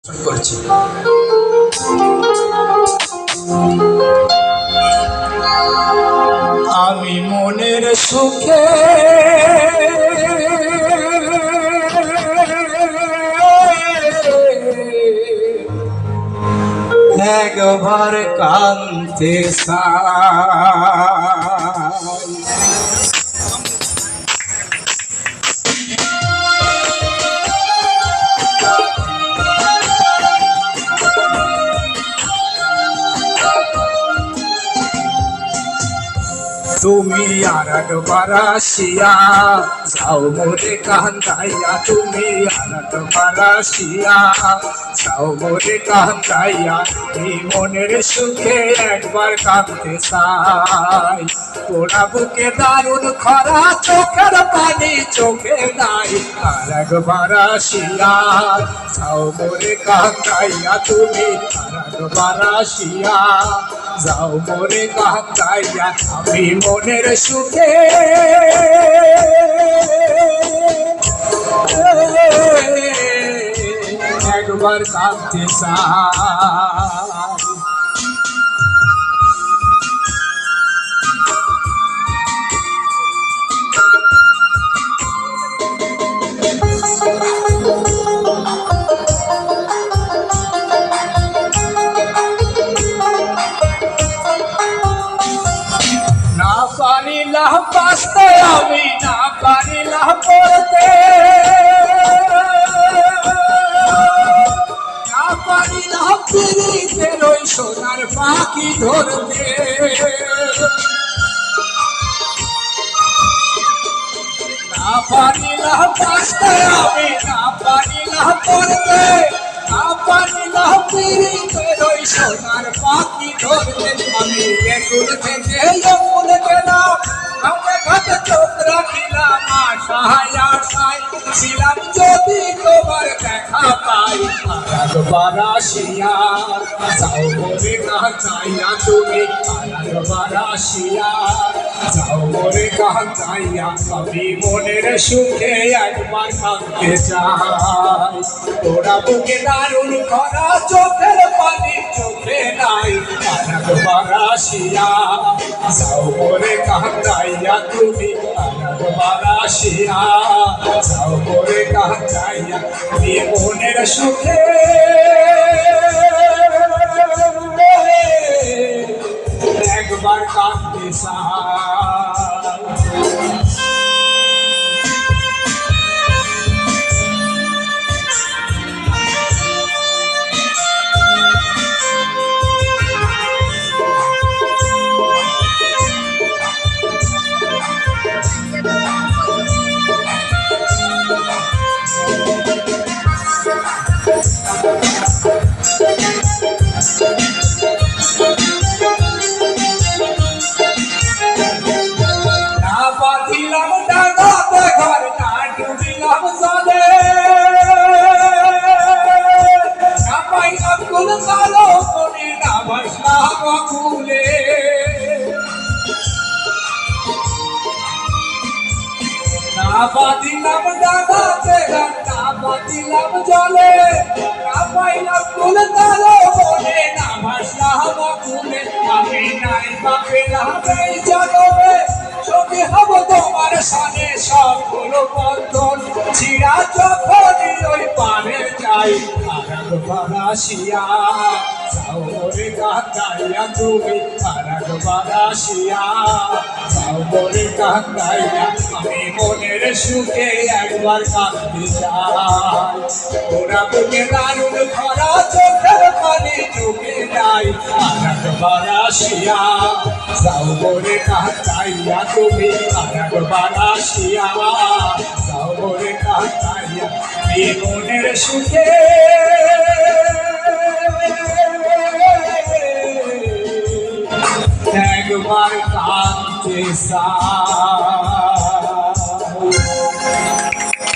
করছি। আমি মনের সুখে একবার কাঁদতে চাই। তুমি আর একবার আসিয়া যাও মোরে কান্দাইয়া, তুমি আর একবার আসিয়া যাও মোরে কান্দাইয়া, এই মনের সুখে একবার কাঁদতে চাই। পোড়া বুকে দারুণ খরা, চোখের পানি চোখে নাই, আর একবার আসিয়া যাও মোরে কান্দাইয়া, তুমি আর একবার আসিয়া যাও মোরে কান্দাইয়া, আমি মনের সুখে একবার কাঁদতে চাই। না পারিলাম বাঁচতে, আমি না পারিলাম পড়তে, না পারিলাম পিরিতের ওই সোনার পাখি ধরতে, না পারিলাম বাঁচতে, আমি না পারিলাম পড়তে, না পারিলাম পিরিতের ওই সোনার পাখি ধরতে। আমি একুল থেকে একুল গেলাম, ঘাটে ঘাটে চোখ রাখিলাম আশায় আশায়, ছিলাম যদি তোমার দেখা পাই। আর একবার আসিয়া যাও মোরে কাঁদাইয়া, তুমি আর একবার আসিয়া যাও মোরে কাঁদাইয়া, আমি মনের সুখে একবার কাঁদতে চাই। তোরা বুকে দারুণ খরা, চোখের পানি চোখে নাই, আর একবার আসিয়া যাও মোরে কাঁদাইয়া, তুমি আর একবার আসিয়া যাও মোরে কাঁদাইয়া, আমি মনের সুখে একবার কাঁদতে চাই। না বাঁধিলাম ডাঙাতে ঘর, না ডুবিলাম জলে, না পাইলাম কোন কালো কোণে, না ভাসলাম আকুলে, না বাঁধিলাম ডাঙাতে ঘর, না বাঁধিলাম জলে, না পাইলাম কোন কালো কোণে, না ভাসলাম আকুলে। আমি নাই বা পেলাম এই জনমে, সঙ্গে হব তোমার সানে সবগুলো বন্ধন, ছিড়া যখনই ওই পারে যাই। আর একবার আসিয়া যাও মোরে কাঁদাইয়া, তুমি আর একবার আসিয়া যাও মোরে কাঁদাইয়া, আমি মনের সুখে একবার কাঁদতে চাই। ওরা বুকে দারুণ খরা, চোখের পানি চোখে নাই, আর একবার আসিয়া যাও মোরে কাঁদাইয়া, তুমি আর একবার আসিয়া যাও মোরে কাঁদাইয়া, আমি মনের সুখে একবার কাঁদতে চাই।